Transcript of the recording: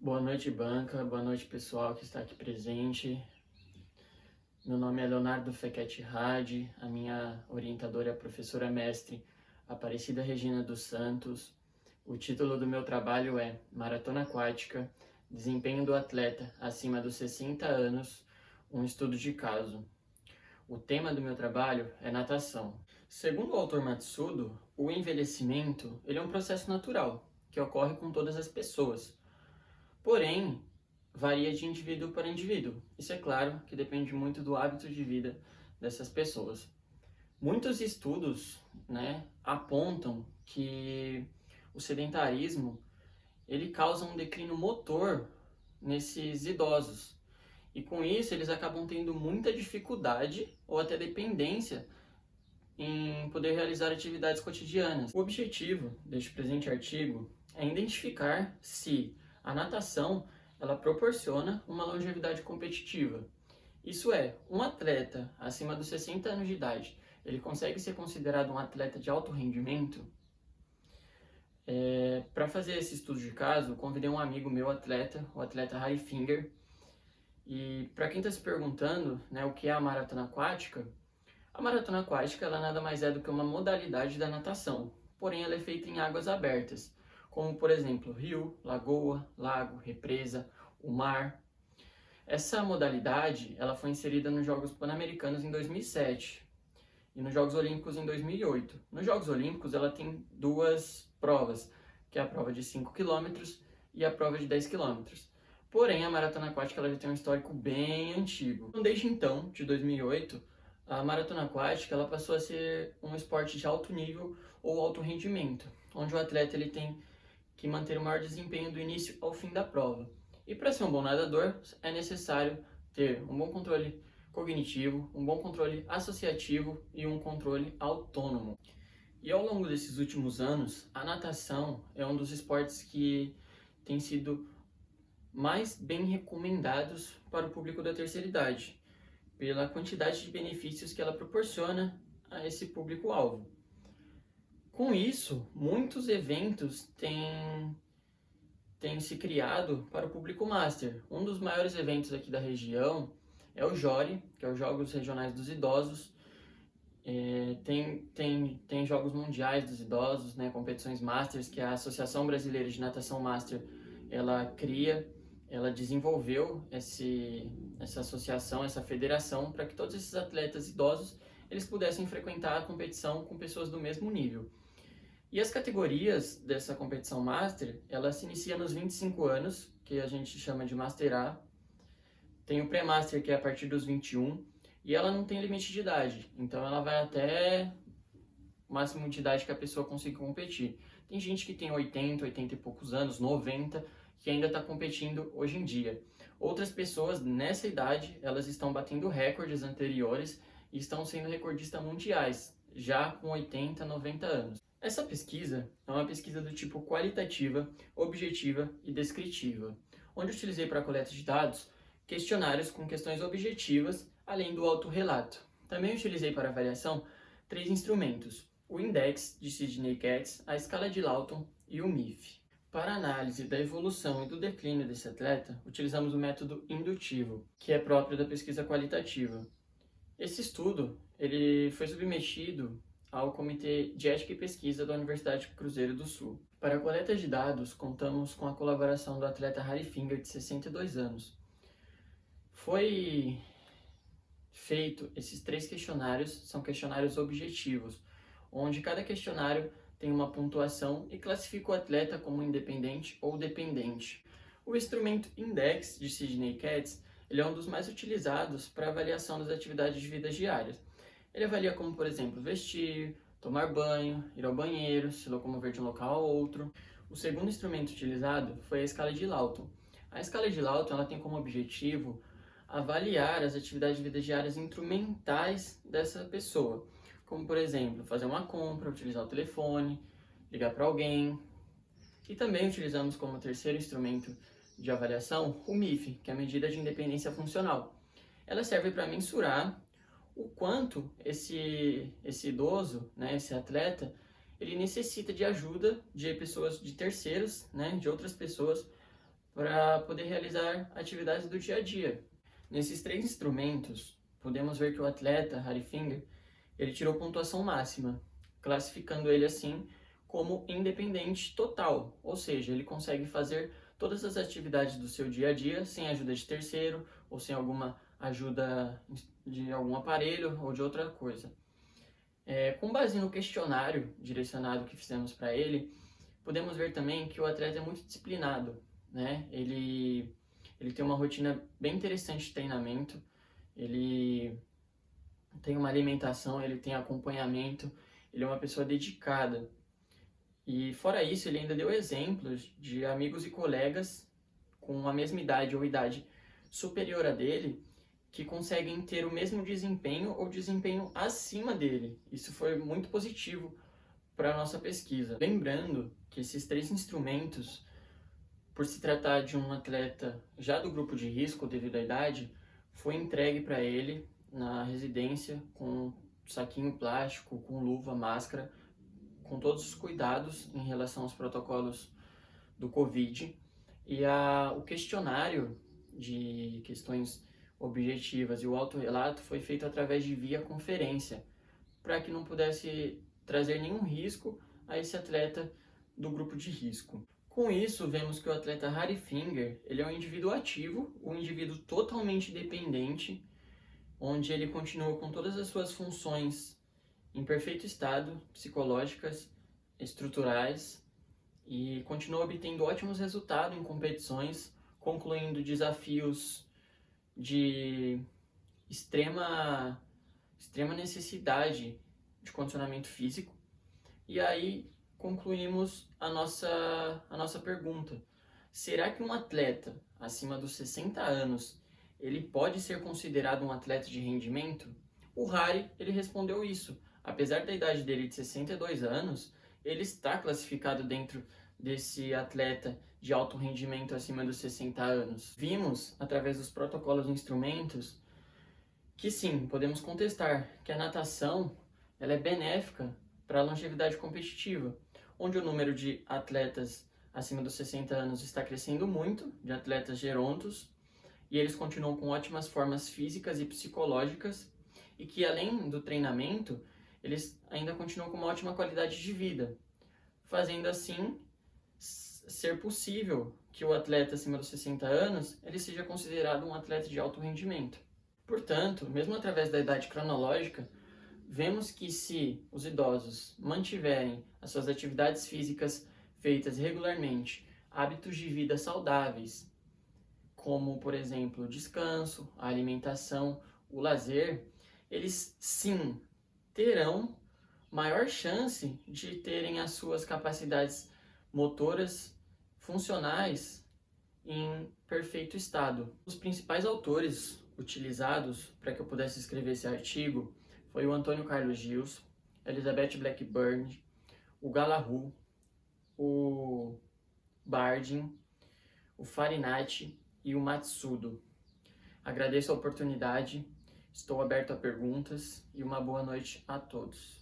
Boa noite, banca. Boa noite, pessoal que está aqui presente. Meu nome é Leonardo Fequete Hadi. A minha orientadora é a professora mestre Aparecida Regina dos Santos. O título do meu trabalho é Maratona Aquática, Desempenho do Atleta acima dos 60 anos, um estudo de caso. O tema do meu trabalho é natação. Segundo o autor Matsudo, o envelhecimento ele é um processo natural que ocorre com todas as pessoas. Porém, varia de indivíduo para indivíduo. Isso é claro que depende muito do hábito de vida dessas pessoas. Muitos estudos, apontam que o sedentarismo ele causa um declínio motor nesses idosos. E com isso eles acabam tendo muita dificuldade ou até dependência em poder realizar atividades cotidianas. O objetivo deste presente artigo é identificar se a natação ela proporciona uma longevidade competitiva. Isso é, um atleta acima dos 60 anos de idade, ele consegue ser considerado um atleta de alto rendimento? Para fazer esse estudo de caso, convidei um amigo meu atleta, o atleta Harry Finger. E para quem está se perguntando, o que é a maratona aquática, a maratona aquática ela nada mais é do que uma modalidade da natação, porém ela é feita em águas abertas, como por exemplo rio, lagoa, lago, represa, o mar. Essa modalidade ela foi inserida nos Jogos Pan-Americanos em 2007 e nos Jogos Olímpicos em 2008. Nos Jogos Olímpicos ela tem duas provas, que é a prova de 5 quilômetros e a prova de 10 quilômetros. Porém, a maratona aquática ela já tem um histórico bem antigo. Então, desde então, de 2008, a maratona aquática ela passou a ser um esporte de alto nível ou alto rendimento, onde o atleta ele tem que manter o maior desempenho do início ao fim da prova. E para ser um bom nadador, é necessário ter um bom controle cognitivo, um bom controle associativo e um controle autônomo. E ao longo desses últimos anos, a natação é um dos esportes que tem sido mais bem recomendados para o público da terceira idade, pela quantidade de benefícios que ela proporciona a esse público-alvo. Com isso, muitos eventos têm se criado para o público master. Um dos maiores eventos aqui da região é o JORI, que é os Jogos Regionais dos Idosos. Tem Jogos Mundiais dos Idosos, competições Masters, que a Associação Brasileira de Natação Master ela desenvolveu essa associação, essa federação, para que todos esses atletas idosos eles pudessem frequentar a competição com pessoas do mesmo nível. E as categorias dessa competição Master, ela se inicia nos 25 anos, que a gente chama de Master A. Tem o Pré-Master, que é a partir dos 21, e ela não tem limite de idade, então ela vai até o máximo de idade que a pessoa consiga competir. Tem gente que tem 80 e poucos anos, 90, que ainda está competindo hoje em dia. Outras pessoas nessa idade, elas estão batendo recordes anteriores e estão sendo recordistas mundiais, já com 80, 90 anos. Essa pesquisa é uma pesquisa do tipo qualitativa, objetiva e descritiva, onde utilizei para a coleta de dados questionários com questões objetivas, além do autorrelato. Também utilizei para avaliação 3 instrumentos, o Index de Sidney Katz, a escala de Lawton e o MIF. Para a análise da evolução e do declínio desse atleta, utilizamos o método indutivo, que é próprio da pesquisa qualitativa. Esse estudo ele foi submetido ao Comitê de Ética e Pesquisa da Universidade Cruzeiro do Sul. Para a coleta de dados, contamos com a colaboração do atleta Harry Finger, de 62 anos. Foi feito esses 3 questionários, são questionários objetivos, onde cada questionário tem uma pontuação e classifica o atleta como independente ou dependente. O instrumento Index de Sidney Katz ele é um dos mais utilizados para avaliação das atividades de vida diárias. Ele avalia como, por exemplo, vestir, tomar banho, ir ao banheiro, se locomover de um local a outro. O segundo instrumento utilizado foi a escala de Lawton. A escala de Lawton ela tem como objetivo avaliar as atividades de vida diárias instrumentais dessa pessoa, como, por exemplo, fazer uma compra, utilizar o telefone, ligar para alguém. E também utilizamos como terceiro instrumento de avaliação o MIF, que é a medida de independência funcional. Ela serve para mensurar o quanto esse idoso, esse atleta, ele necessita de ajuda de pessoas, de terceiros, de outras pessoas, para poder realizar atividades do dia a dia. Nesses 3 instrumentos, podemos ver que o atleta Harry Finger, ele tirou pontuação máxima, classificando ele assim como independente total, ou seja, ele consegue fazer todas as atividades do seu dia a dia sem ajuda de terceiro ou sem alguma ajuda de algum aparelho ou de outra coisa. Com base no questionário direcionado que fizemos para ele, podemos ver também que o atleta é muito disciplinado, né? Ele tem uma rotina bem interessante de treinamento, ele tem uma alimentação, ele tem acompanhamento, ele é uma pessoa dedicada. E fora isso, ele ainda deu exemplos de amigos e colegas com a mesma idade ou idade superior a dele que conseguem ter o mesmo desempenho ou desempenho acima dele. Isso foi muito positivo para a nossa pesquisa. Lembrando que esses 3 instrumentos, por se tratar de um atleta já do grupo de risco devido à idade, foi entregue para ele na residência com saquinho plástico, com luva, máscara, com todos os cuidados em relação aos protocolos do Covid. E o questionário de questões objetivas e o autorrelato foi feito através de via conferência, para que não pudesse trazer nenhum risco a esse atleta do grupo de risco. Com isso, vemos que o atleta Harry Finger, ele é um indivíduo ativo, um indivíduo totalmente dependente, onde ele continua com todas as suas funções em perfeito estado, psicológicas, estruturais, e continua obtendo ótimos resultados em competições, concluindo desafios de extrema necessidade de condicionamento físico. E aí concluímos a nossa pergunta. Será que um atleta acima dos 60 anos ele pode ser considerado um atleta de rendimento? O Harry, ele respondeu isso. Apesar da idade dele de 62 anos, ele está classificado dentro desse atleta de alto rendimento acima dos 60 anos. Vimos, através dos protocolos e instrumentos, que sim, podemos contestar que a natação ela é benéfica para a longevidade competitiva, onde o número de atletas acima dos 60 anos está crescendo muito, de atletas gerontos, e eles continuam com ótimas formas físicas e psicológicas, e que além do treinamento, eles ainda continuam com uma ótima qualidade de vida, fazendo assim ser possível que o atleta acima dos 60 anos ele seja considerado um atleta de alto rendimento. Portanto, mesmo através da idade cronológica, vemos que se os idosos mantiverem as suas atividades físicas feitas regularmente, hábitos de vida saudáveis, como, por exemplo, o descanso, a alimentação, o lazer, eles sim terão maior chance de terem as suas capacidades motoras funcionais em perfeito estado. Os principais autores utilizados para que eu pudesse escrever esse artigo foi o Antônio Carlos Gils, Elizabeth Blackburn, o Galahu, o Bardin, o Farinati e o Matsudo. Agradeço a oportunidade, estou aberto a perguntas e uma boa noite a todos.